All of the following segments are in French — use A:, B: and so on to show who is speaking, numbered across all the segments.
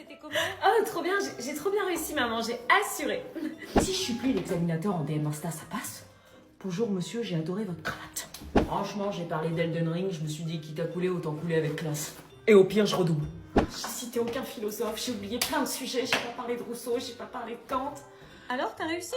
A: c'était comment?
B: Oh, trop bien, j'ai trop bien réussi, maman, j'ai assuré.
C: Si je supplie l'examinateur en DM Insta, ça passe? Bonjour monsieur, j'ai adoré votre cravate. Franchement, j'ai parlé d'Elden Ring, je me suis dit quitte à couler, autant couler avec classe. Et au pire, je redouble.
B: J'ai cité aucun philosophe, j'ai oublié plein de sujets, j'ai pas parlé de Rousseau, j'ai pas parlé de Kant.
A: Alors, t'as réussi?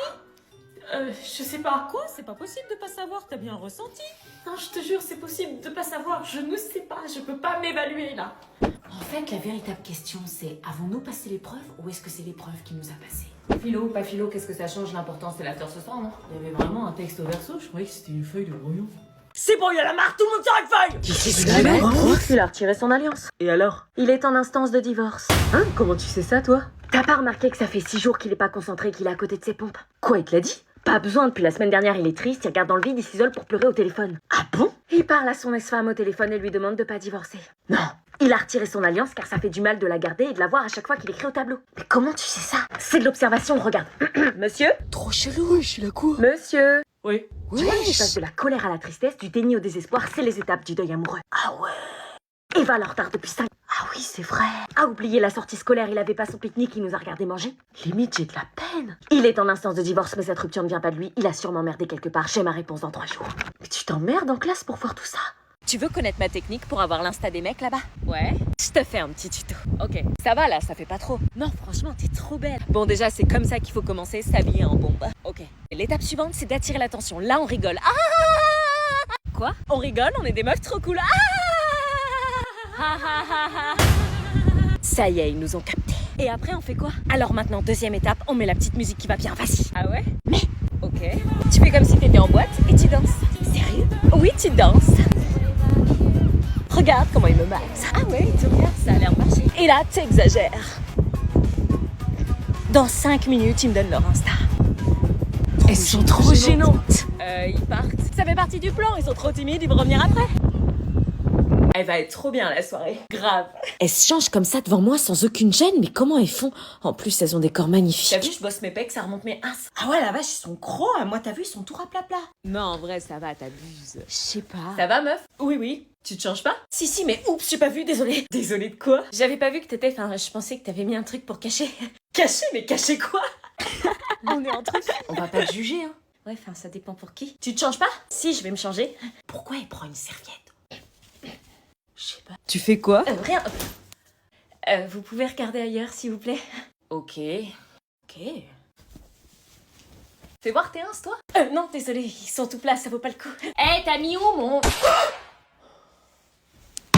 B: Je sais pas.
A: Quoi? C'est pas possible de pas savoir, t'as bien ressenti.
B: Non, je te jure, c'est possible de pas savoir, je ne sais pas, je peux pas m'évaluer là.
C: En fait, la véritable question, c'est avons-nous passé l'épreuve ou est-ce que c'est l'épreuve qui nous a passé? Philo, pas philo, qu'est-ce que ça change? L'important, c'est l'after ce soir, non? Il y avait vraiment un texte au verso, je croyais que c'était une feuille de brouillon.
D: C'est bon, il y a la marque, tout le monde tire une feuille.
E: Il a retiré son alliance.
D: Et alors?
E: Il est en instance de divorce.
D: Hein? Comment tu sais ça, toi?
E: T'as pas remarqué que ça fait 6 jours qu'il est pas concentré, qu'il est à côté de ses pompes?
D: Quoi, il te l'a dit?
E: Pas besoin, depuis la semaine dernière il est triste, il regarde dans le vide, il s'isole pour pleurer au téléphone.
D: Ah bon?
E: Il parle à son ex-femme au téléphone et lui demande de pas divorcer.
D: Non.
E: Il a retiré son alliance car ça fait du mal de la garder et de la voir à chaque fois qu'il écrit au tableau. Mais comment tu sais ça? C'est de l'observation, regarde. Monsieur?
D: Trop chelou, je suis la cour.
E: Monsieur?
D: Oui.
E: Tu vois, il passe de la colère à la tristesse, du déni au désespoir, c'est les étapes du deuil amoureux.
D: Ah ouais.
E: Eva en retard depuis 5.
D: Ah oui, c'est vrai.
E: A oublié la sortie scolaire, il avait pas son pique-nique, il nous a regardé manger.
D: Limite, j'ai de la peine.
E: Il est en instance de divorce, mais cette rupture ne vient pas de lui, il a sûrement merdé quelque part, j'ai ma réponse dans 3 jours.
D: Mais tu t'emmerdes en classe pour voir tout ça?
A: Tu veux connaître ma technique pour avoir l'insta des mecs là-bas? Ouais. Je te fais un petit tuto. Ok. Ça va là, ça fait pas trop. Non, franchement, t'es trop belle. Bon, déjà, c'est comme ça qu'il faut commencer, s'habiller en bombe. Ok. Et l'étape suivante, c'est d'attirer l'attention. Là, on rigole. Ah! Quoi? On rigole, on est des meufs trop cool. Ah! Ça y est, ils nous ont captés. Et après, on fait quoi? Alors maintenant, deuxième étape, on met la petite musique qui va bien. Vas-y. Ah ouais? Mais. Ok. Tu fais comme si t'étais en boîte et tu danses. Sérieux? Oui, tu danses. Regarde comment il me mate. Ah ouais, tu regardes, ça a l'air marcher. Et là, t'exagères. Dans 5 minutes, ils me donnent leur Insta.
D: Elles sont trop gênantes.
A: Ils partent. Ça fait partie du plan, ils sont trop timides, ils vont revenir après.
B: Elle va être trop bien la soirée, grave.
D: Elles se changent comme ça devant moi sans aucune gêne, mais comment elles font? En plus, elles ont des corps
B: T'as
D: magnifiques.
B: vu, je bosse mes pecs, ça remonte mes ins. Ah ouais, la vache, ils sont gros, hein. Moi t'as vu, ils sont tout rapla-pla.
A: Non, en vrai, ça va, t'abuses. Je sais pas.
B: Ça va, meuf? Oui, oui. Tu te changes pas? Si, mais oups, j'ai pas vu, désolée. Désolée de quoi?
A: J'avais pas vu que t'étais... Enfin, je pensais que t'avais mis un truc pour cacher.
B: Caché, mais caché quoi?
A: On est entre eux.
B: On va pas te juger, hein.
A: Ouais, enfin, ça dépend pour qui.
B: Tu te changes pas?
A: Si, je vais me changer.
B: Pourquoi elle prend une serviette? Je sais pas.
D: Tu fais quoi?
A: Rien. Vous pouvez regarder ailleurs, s'il vous plaît?
B: Ok.
A: Fais voir tes ins, toi? Non, désolé, ils sont tout plats, ça vaut pas le coup. T'as mis où mon...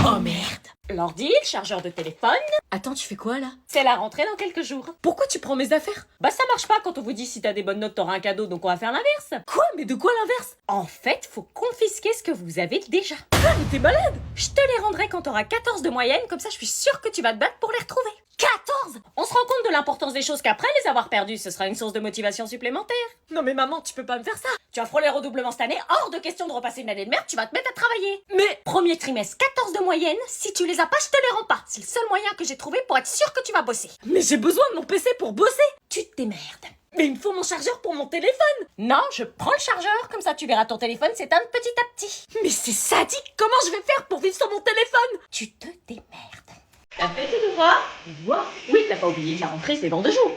D: Oh merde.
A: L'ordi, le chargeur de téléphone.
D: Attends, tu fais quoi là?
A: C'est la rentrée dans quelques jours.
D: Pourquoi tu prends mes affaires?
A: Bah ça marche pas quand on vous dit si t'as des bonnes notes t'auras un cadeau, donc on va faire l'inverse.
D: Quoi? Mais de quoi l'inverse?
A: En fait, faut confisquer ce que vous avez déjà.
D: Ah, mais t'es malade!
A: Je te les rendrai quand t'auras 14 de moyenne, comme ça je suis sûre que tu vas te battre pour les retrouver. 14! On se rend compte de l'importance des choses qu'après les avoir perdues, ce sera une source de motivation supplémentaire.
D: Non mais maman, tu peux pas me faire ça!
A: Tu as frôlé le redoublement cette année, hors de question de repasser une année de merde, tu vas te mettre à travailler.
D: Mais...
A: Premier trimestre, 14 de moyenne, si tu les as pas, je te les rends pas. C'est le seul moyen que j'ai trouvé pour être sûre que tu vas bosser.
D: Mais j'ai besoin de mon PC pour bosser!
A: Tu te démerdes.
D: Mais il me faut mon chargeur pour mon téléphone!
A: Non, je prends le chargeur, comme ça tu verras ton téléphone s'éteindre petit à petit.
D: Mais c'est sadique! Comment je vais faire pour vivre sans mon téléphone?
A: Tu te démerdes.
B: T'as fait tes devoirs?
A: Oui, t'as pas oublié que la rentrée c'est dans 2 jours.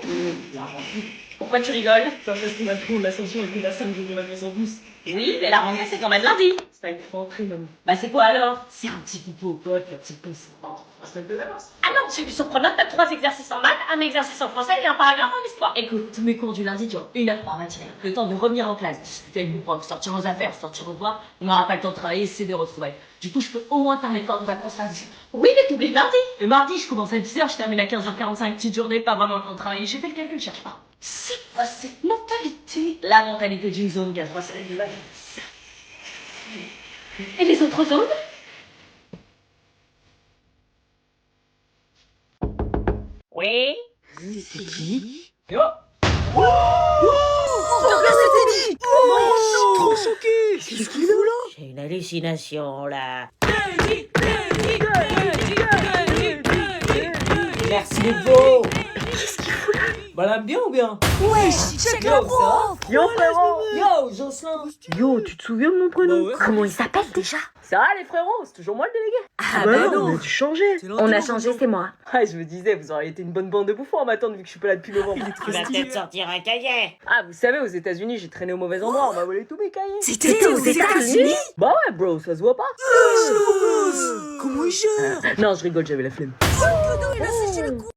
B: Pourquoi tu rigoles?
D: Parce que ma tour, l'ascension et la 5 jours de ma maison douce.
B: Oui, mais la rentrée c'est quand même lundi.
D: C'est pas une rentrée, maman.
B: Bah c'est quoi alors?
D: C'est un petit coupeau au pote, la petite pousse.
B: Ah non, c'est surprenant, t'as 3 exercices en maths, un exercice en français et un paragraphe en histoire. Écoute, tous mes cours du lundi durent 1 heure par matinée. Le temps de revenir en classe, discuter avec vos profs, sortir aux affaires, sortir au revoir. On n'aura pas le temps de travailler, c'est des retrouvailles. Du coup, je peux au moins faire les temps de vacances lundi. Oui, mais t'oublies le mardi. Le mardi, je commence à 10h, je termine à 15h45, petite journée, pas vraiment le temps de travailler. J'ai fait le calcul, cherche pas. C'est quoi cette mentalité? La mentalité d'une zone qui a 3 salles de vacances. Et les autres zones? Oui.
D: C'est qui?
B: Yo.
D: Trop choqué! Qu'est-ce qu'il fout là?
B: J'ai une hallucination là. Merci les beaux.
D: Qu'est-ce qu'il fout là?
C: Bah, elle aime bien ou bien?
A: Ouais, check
C: Yo, ça?
E: Yo frérot.
C: Yo, Jocelyn.
E: Yo, tu te souviens de mon prénom?
C: Bah ouais.
E: Comment il s'appelle déjà? Ça va les frérots, c'est toujours moi le délégué.
A: Ah
E: bah
A: bah non.
E: on a dû changer. On a changé, c'est moi. Ah, je me disais, vous auriez été une bonne bande de bouffons en m'attendant vu que je suis pas là depuis novembre.
B: Tu vas peut-être sortir un cahier.
E: Ah, vous savez, aux États-Unis, j'ai traîné au mauvais endroit, on m'a volé tous mes cahiers.
A: C'était aux États-Unis?
E: Bah ouais, bro, ça se voit pas.
C: Comment il gère?
E: Non, je rigole, j'avais la flemme.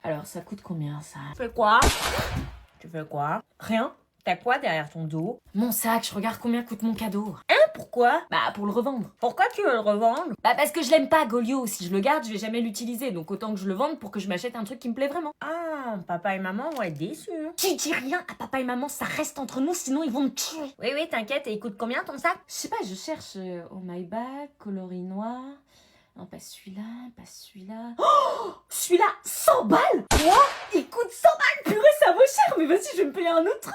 C: Alors, ça coûte combien, ça?
B: Tu fais quoi? Tu fais quoi? Rien? T'as quoi derrière ton dos?
C: Mon sac, je regarde combien coûte mon cadeau.
B: Pourquoi?
C: Bah, pour le revendre.
B: Pourquoi tu veux le revendre?
C: Bah, parce que je l'aime pas, Golio. Si je le garde, je vais jamais l'utiliser. Donc, autant que je le vende pour que je m'achète un truc qui me plaît vraiment.
B: Ah, papa et maman vont être déçus.
C: Tu dis rien à papa et maman, ça reste entre nous, sinon ils vont me tuer.
B: Oui, t'inquiète, et il coûte combien ton sac?
C: Je sais pas, je cherche Oh My Bag, coloris noir. Non, pas celui-là, pas celui-là. Oh, celui-là, 100 balles. Quoi? Il coûte 100 balles. Purée, ça vaut cher. Mais vas-y, je vais me payer un autre truc.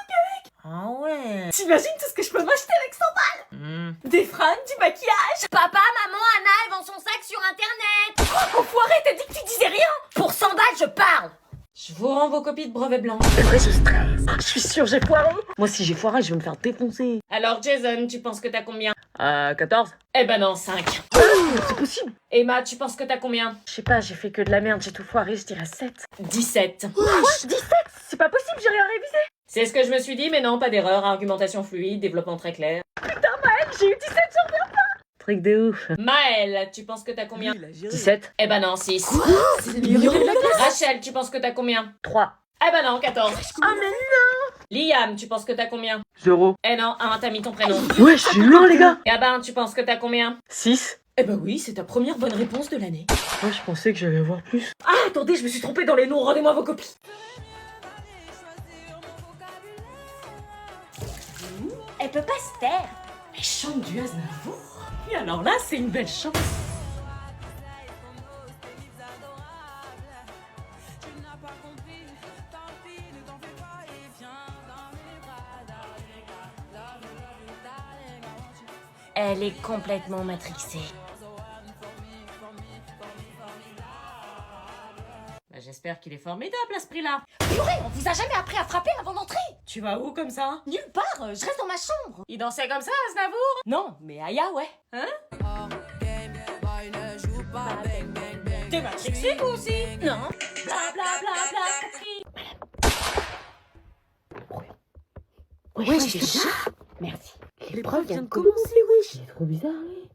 B: Ah ouais.
C: T'imagines tout ce que je peux m'acheter avec 100 balles? Des fringues, du maquillage.
B: Papa, maman, Anna, elles vendent son sac sur internet.
C: Oh, enfoiré, t'as dit que tu disais rien.
B: Pour 100 balles, je parle.
C: Je vous rends vos copies de brevet blanc.
E: C'est vrai, je stresse. Je suis sûre, j'ai foiré. Moi, si j'ai foiré, je vais me faire défoncer.
C: Alors, Jason, tu penses que t'as combien?
E: 14.
C: Eh ben non, 5.
E: C'est possible.
C: Emma, tu penses que t'as combien?
E: Je sais pas, j'ai fait que de la merde, j'ai tout foiré, je dirais 7.
C: 17.
E: Quoi 17? C'est pas possible, j'ai rien révisé.
C: C'est ce que je me suis dit, mais non, pas d'erreur. Argumentation fluide, développement très clair.
E: J'ai eu 17 sur 20. Truc de ouf.
C: Maëlle, tu penses que t'as combien?
E: 17.
C: Eh ben non, 6.
E: C'est le meilleur de la classe.
C: Rachel, tu penses que t'as combien?
E: 3.
C: Eh ben non, 14.
E: Ah mais
C: Liam, tu penses que t'as combien?
E: 0.
C: Eh non, 1, t'as mis ton prénom.
E: Ouais, je suis loin les gars.
C: Gabin, tu penses que t'as combien?
E: 6.
C: Eh ben oui, c'est ta première bonne réponse de l'année.
E: Moi, je pensais que j'allais avoir plus.
C: Ah, attendez, je me suis trompée dans les noms, rendez-moi vos copies.
B: Elle peut pas se taire.
C: Elle chante du Aznavour. Et alors là, c'est une belle chance.
B: Elle est complètement matrixée.
C: Bah, j'espère qu'il est formidable à ce prix-là.
B: Purée, on vous a jamais appris à frapper avant d'entrer?
C: Tu vas où comme ça?
B: Nulle part, je reste dans ma chambre.
C: Il dansait comme ça, Aznavour? Non, mais Aya, ouais. Hein? T'es matrixé, vous aussi?
B: Non.
C: Bla bla bla bla.
E: Ouais, c'est ça.
B: Merci.
E: L'épreuve vient de commencer, wesh. C'est trop bizarre, oui.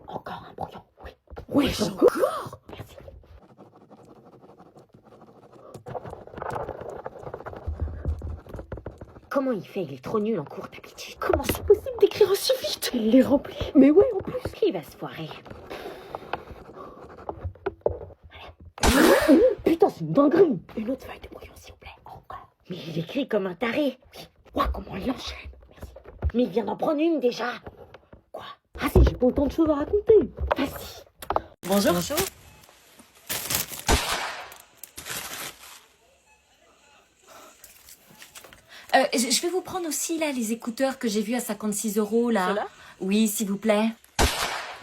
B: Encore un brouillon. Oui.
E: Ouais, encore.
B: Merci. Comment il fait? Il est trop nul en cours d'aptitude.
E: Comment c'est possible d'écrire aussi vite? Il les remplit. Mais ouais, en plus.
B: Qui va se foirer?
E: Putain, c'est une dinguerie.
B: Une autre feuille de brouillon, s'il vous plaît. Encore. Mais il écrit comme un taré. Oui.
E: Ouah, comment il enchaîne.
B: Merci. Mais il vient d'en prendre une déjà. Quoi?
E: Ah si, j'ai pas autant de choses à raconter.
B: Vas-y.
C: Bonjour. Je vais vous prendre aussi là les écouteurs que j'ai vus à 56 € là.
A: Ceux-là?
C: Oui, s'il vous plaît.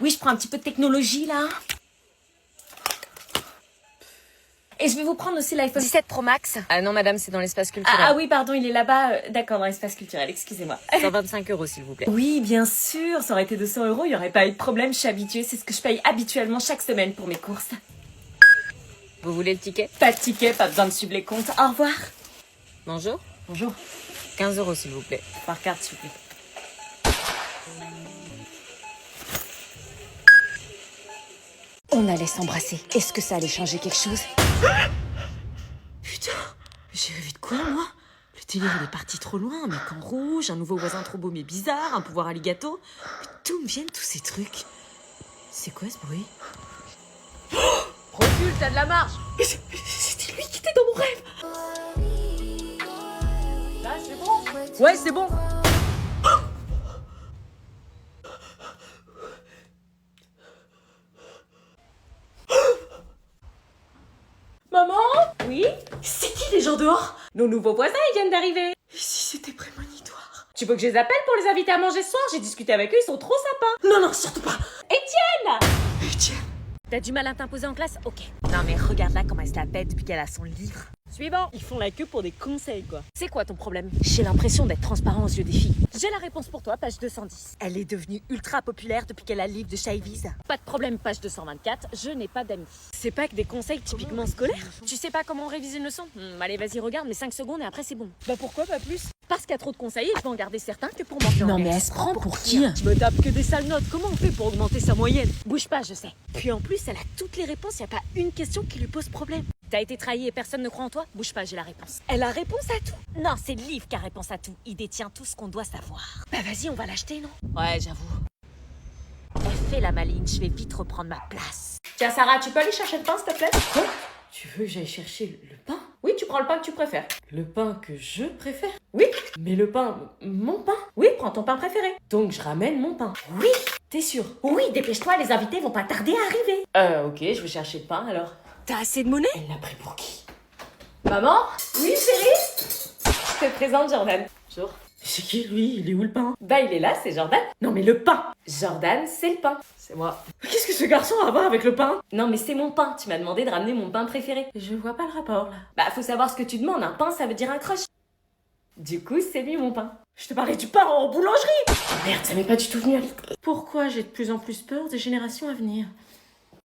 C: Oui, je prends un petit peu de technologie là. Et je vais vous prendre aussi l'iPhone
A: 17 Pro Max. Ah non, madame, c'est dans l'espace culturel.
C: Ah oui, pardon, il est là-bas. D'accord, dans l'espace culturel, excusez-moi.
A: 125 €, s'il vous plaît.
C: Oui, bien sûr, ça aurait été 200 €, il n'y aurait pas eu de problème, je suis habituée, c'est ce que je paye habituellement chaque semaine pour mes courses.
A: Vous voulez le ticket?
C: Pas de ticket, pas besoin de suivre les comptes. Au revoir.
A: Bonjour.
C: Bonjour.
A: 15 €, s'il vous plaît.
C: Par carte, s'il vous plaît.
A: On allait s'embrasser. Est-ce que ça allait changer quelque chose?
C: Putain, j'ai rêvé de quoi, moi? Le délire, il est parti trop loin, un mec en rouge, un nouveau voisin trop beau mais bizarre, un pouvoir alligato. Mais d'où me viennent tous ces trucs? C'est quoi ce bruit?
A: Recule, t'as de la marge.
C: Mais c'était lui qui était dans mon rêve.
A: Là, c'est bon. Ouais, c'est bon.
C: Maman? Oui? C'est qui les gens dehors? Nos nouveaux voisins, ils viennent d'arriver. Et si c'était prémonitoire? Tu veux que je les appelle pour les inviter à manger ce soir? J'ai discuté avec eux, ils sont trop sympas. Non, non, surtout pas. Étienne! Étienne?
A: T'as du mal à t'imposer en classe? Ok. Non mais regarde là comment elle se la pète depuis qu'elle a son livre. Suivant. Ils font la queue pour des conseils quoi. C'est quoi ton problème? J'ai l'impression d'être transparent aux yeux des filles. J'ai la réponse pour toi, page 210. Elle est devenue ultra populaire depuis qu'elle a le livre de Shaviz. Pas de problème, page 224, je n'ai pas d'amis. C'est pas que des conseils typiquement scolaires? Tu sais pas comment réviser une leçon? Allez vas-y regarde, mais 5 secondes et après c'est bon. Bah pourquoi pas plus? Parce qu'il y a trop de conseils et je vais en garder certains que pour moi.
D: Non mais elle se prend pour qui?
A: Je me tape que des sales notes, comment on fait pour augmenter sa moyenne? Bouge pas, je sais. Puis en plus, elle a toutes les réponses, y a pas une question qui lui pose problème. T'as été trahi et personne ne croit en toi? Bouge pas, j'ai la réponse. Elle a réponse à tout? Non, c'est le livre qui a réponse à tout. Il détient tout ce qu'on doit savoir. Bah vas-y, on va l'acheter, non? Ouais, j'avoue. Elle fait la maligne, je vais vite reprendre ma place.
C: Tiens Sarah, tu peux aller chercher le pain s'il te plaît? Quoi? Tu veux que j'aille chercher le pain? Oui, tu prends le pain que tu préfères. Le pain que je préfère? Oui. Mais le pain, mon pain? Oui, prends ton pain préféré. Donc je ramène mon pain. Oui. T'es sûre?
B: Oui, dépêche-toi, les invités vont pas tarder à arriver.
C: Ok, je vais chercher le pain alors.
A: T'as assez de monnaie?
C: Elle l'a pris pour qui? Maman? Oui chérie? Je te présente Jordan. Bonjour. C'est qui lui? Il est où le pain? Bah il est là, c'est Jordan. Non mais le pain! Jordan, c'est le pain. C'est moi. Qu'est-ce que ce garçon a à voir avec le pain? Non mais c'est mon pain, tu m'as demandé de ramener mon pain préféré. Je vois pas le rapport là. Bah faut savoir ce que tu demandes, un pain ça veut dire un crush. Du coup c'est lui mon pain. Je te parlais du pain en boulangerie! Oh merde, ça m'est pas du tout venu à l'idée. Pourquoi j'ai de plus en plus peur des générations à venir?